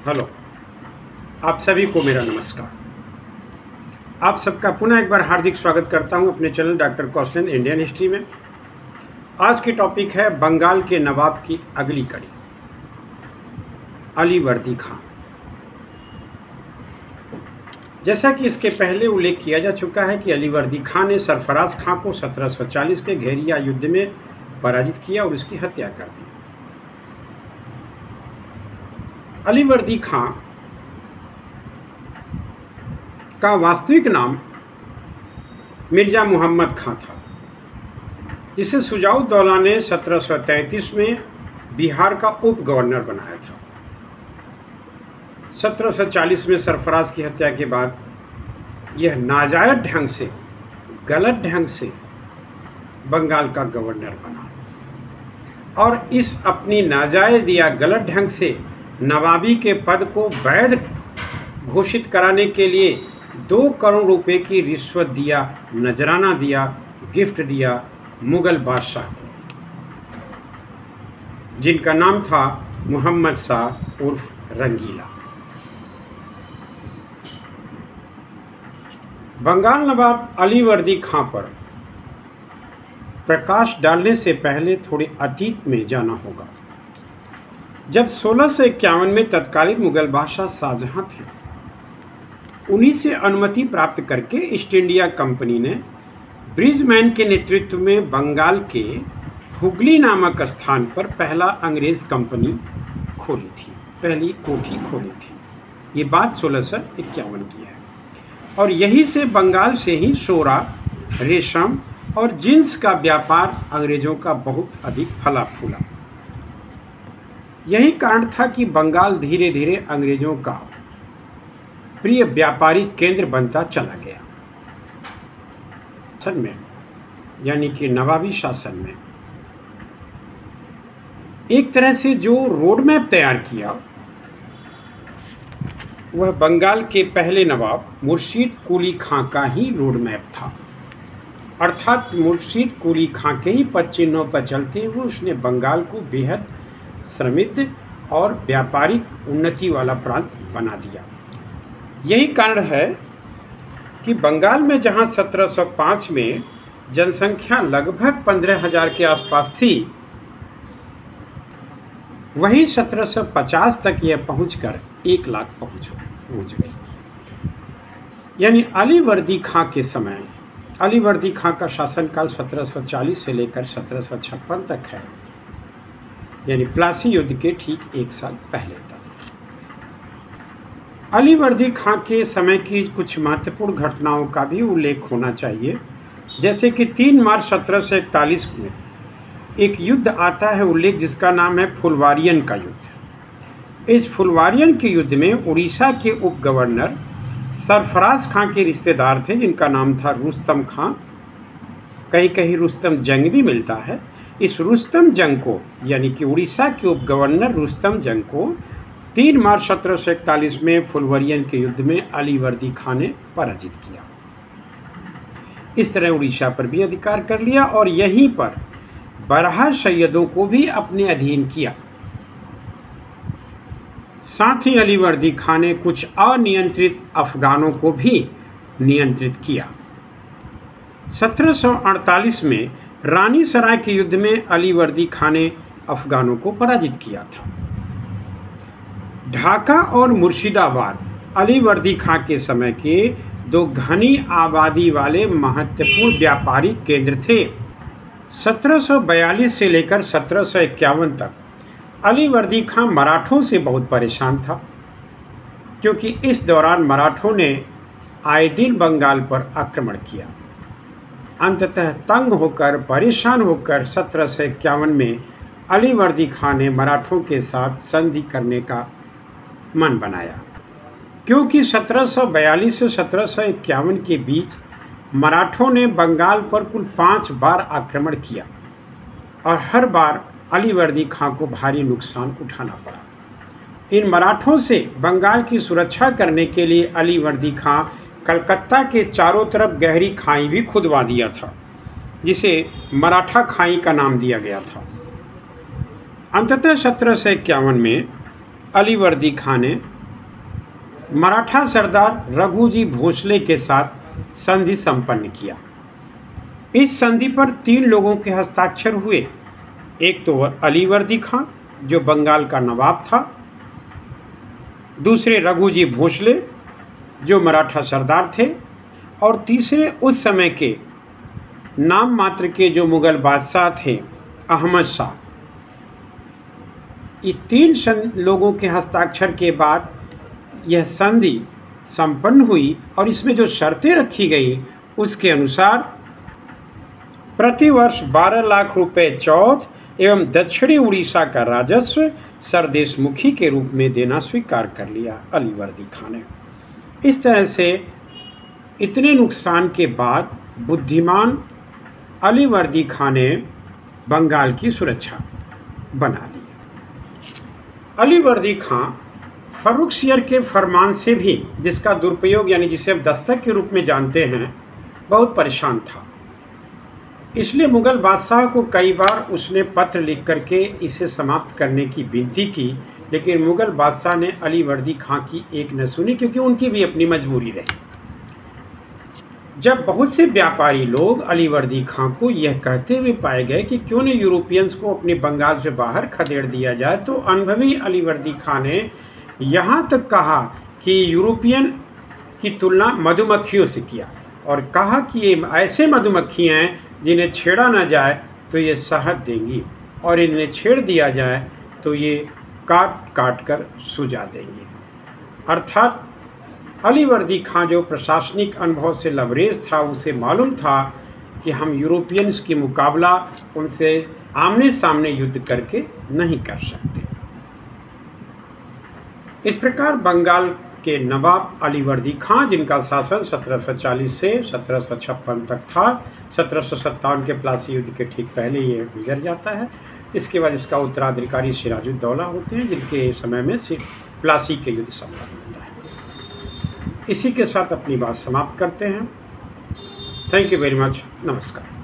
Hello, आप सभी को मेरा नमस्कार। आप सबका पुनः एक बार हार्दिक स्वागत करता हूं अपने channel doctor Kaushalendra Indian history में। आज की टॉपिक है बंगाल के नवाब की अगली कड़ी, अलीवर्दी खां। जैसा कि इसके पहले उल्लेख किया जा चुका है कि अलीवर्दी खां ने सरफराज खां को 1740 के घेरिया युद्ध में पराजित किया और उसकी हत्या कर दी। अलीवर्दी खां का वास्तविक नाम मिर्जा मोहम्मद खां था, जिसे शुजाउद्दौला ने 1733 में बिहार का उप गवर्नर बनाया था। 1740 में सरफराज की हत्या के बाद यह नाजायज ढंग से, गलत ढंग से बंगाल का गवर्नर बना और इस अपनी नाजायज या गलत ढंग से नवाबी के पद को वैध घोषित कराने के लिए 2 करोड़ रुपए की रिश्वत दिया, नजराना दिया, गिफ्ट दिया मुगल बादशाह को, जिनका नाम था मोहम्मद शाह उर्फ रंगीला। बंगाल नवाब अलीवर्दी खां पर प्रकाश डालने से पहले थोड़े अतीत में जाना होगा। जब 1651 में तत्कालीन मुगल बादशाह शाहजहां थे, उन्हीं से अनुमति प्राप्त करके ईस्ट इंडिया कंपनी ने ब्रिजमैन के नेतृत्व में बंगाल के हुगली नामक स्थान पर पहला अंग्रेज कंपनी खोली थी, पहली कोठी खोली थी। ये बात 1651 की है और यहीं से बंगाल से ही सोरा, रेशम और जींस का व्यापार अंग्रेजों का बहुत अधिक फला फूला। यही कारण था कि बंगाल धीरे धीरे अंग्रेजों का प्रिय व्यापारिक केंद्र बनता चला गया। शासन में, यानी कि नवाबी शासन में, एक तरह से जो रोड मैप तैयार किया वह बंगाल के पहले नवाब मुर्शीद कुली खां का ही रोड मैप था। अर्थात मुर्शीद कुली खां के ही पद चिन्हों पर चलते हुए उसने बंगाल को बेहद समृद्ध और व्यापारिक उन्नति वाला प्रांत बना दिया। यही कारण है कि बंगाल में जहां 1705 में जनसंख्या लगभग 15,000 के आसपास थी, वहीं 1750 तक यह पहुंचकर 1 लाख पहुंच गई। यानी अलीवर्दी खां के समय, अलीवर्दी खां का शासनकाल 1740 से लेकर 1756 तक है, यानी प्लासी युद्ध के ठीक 1 साल पहले तक। अलीवर्दी खां के समय की कुछ महत्वपूर्ण घटनाओं का भी उल्लेख होना चाहिए, जैसे कि 3 मार्च 1741 में एक युद्ध आता है उल्लेख, जिसका नाम है फुलवारियन का युद्ध। इस फुलवारियन के युद्ध में उड़ीसा के उप गवर्नर सरफराज खां के रिश्तेदार थे, जिनका नाम था रुस्तम खां। कहीं कहीं रुस्तम जंग भी मिलता है। इस रुस्तम जंग को, यानी कि उड़ीसा के उप गवर्नर रुस्तम जंग को 3 मार्च 1741 में फुलवारियन के युद्ध में अलीवर्दी खां ने पराजित किया। इस तरह उड़ीसा पर भी अधिकार कर लिया और यहीं पर बरहा सैयदों को भी अपने अधीन किया। साथ ही अलीवर्दी खां ने कुछ अनियंत्रित अफगानों को भी नियंत्रित किया। 1748 में रानी सराय के युद्ध में अलीवर्दी खां ने अफगानों को पराजित किया था। ढाका और मुर्शिदाबाद अलीवर्दी खां के समय के 2 घनी आबादी वाले महत्वपूर्ण व्यापारिक केंद्र थे। 1742 से लेकर 1751 तक अलीवर्दी खां मराठों से बहुत परेशान था, क्योंकि इस दौरान मराठों ने आए दिन बंगाल पर आक्रमण किया। अंततः तंग होकर, परेशान होकर 1751 में अलीवर्दी खां ने मराठों के साथ संधि करने का मन बनाया, क्योंकि 1742 से 1751 के बीच मराठों ने बंगाल पर कुल 5 बार आक्रमण किया और हर बार अलीवर्दी खां को भारी नुकसान उठाना पड़ा। इन मराठों से बंगाल की सुरक्षा करने के लिए अलीवर्दी खां कलकत्ता के चारों तरफ गहरी खाई भी खुदवा दिया था, जिसे मराठा खाई का नाम दिया गया था। अंततः 1751 में अलीवर्दी खां ने मराठा सरदार रघुजी भोसले के साथ संधि संपन्न किया। इस संधि पर 3 लोगों के हस्ताक्षर हुए। एक तो अलीवर्दी खां जो बंगाल का नवाब था, दूसरे रघुजी भोसले जो मराठा सरदार थे, और तीसरे उस समय के नाम मात्र के जो मुगल बादशाह थे अहमद शाह। ये 3 लोगों के हस्ताक्षर के बाद यह संधि संपन्न हुई और इसमें जो शर्तें रखी गई उसके अनुसार प्रतिवर्ष 12 लाख रुपए चौथ एवं दक्षिणी उड़ीसा का राजस्व सरदेशमुखी के रूप में देना स्वीकार कर लिया अलीवर्दी खां ने। इस तरह से इतने नुकसान के बाद बुद्धिमान अलीवर्दी खां ने बंगाल की सुरक्षा बना ली। अलीवर्दी खां फर्रुखसियर के फरमान से भी, जिसका दुरुपयोग यानी जिसे हम दस्तक के रूप में जानते हैं, बहुत परेशान था। इसलिए मुगल बादशाह को कई बार उसने पत्र लिख करके इसे समाप्त करने की विनती की, लेकिन मुगल बादशाह ने अलीवर्दी खां की एक न सुनी, क्योंकि उनकी भी अपनी मजबूरी रही। जब बहुत से व्यापारी लोग अलीवर्दी खां को यह कहते हुए पाए गए कि क्यों न यूरोपियंस को अपने बंगाल से बाहर खदेड़ दिया जाए, तो अनुभवी अलीवर्दी खां ने यहाँ तक कहा कि यूरोपियन की तुलना मधुमक्खियों से किया और कहा कि ये ऐसे मधुमक्खियाँ हैं जिन्हें छेड़ा ना जाए तो ये शहद देंगी, और इन्हें छेड़ दिया जाए तो ये काट काट कर सुझा देंगे। अर्थात अलीवर्दी खां जो प्रशासनिक अनुभव से लबरेज था, उसे मालूम था कि हम यूरोपियंस की मुकाबला उनसे आमने सामने युद्ध करके नहीं कर सकते। इस प्रकार बंगाल के नवाब अलीवर्दी खां, जिनका शासन 1740 से 1756 तक था, 1757 के प्लासी युद्ध के ठीक पहले ये गुजर जाता है। इसके बाद इसका उत्तराधिकारी सिराजुद्दौला होते हैं, जिनके समय में प्लासी के युद्ध संपन्न होता है। इसी के साथ अपनी बात समाप्त करते हैं। Thank you very much. नमस्कार।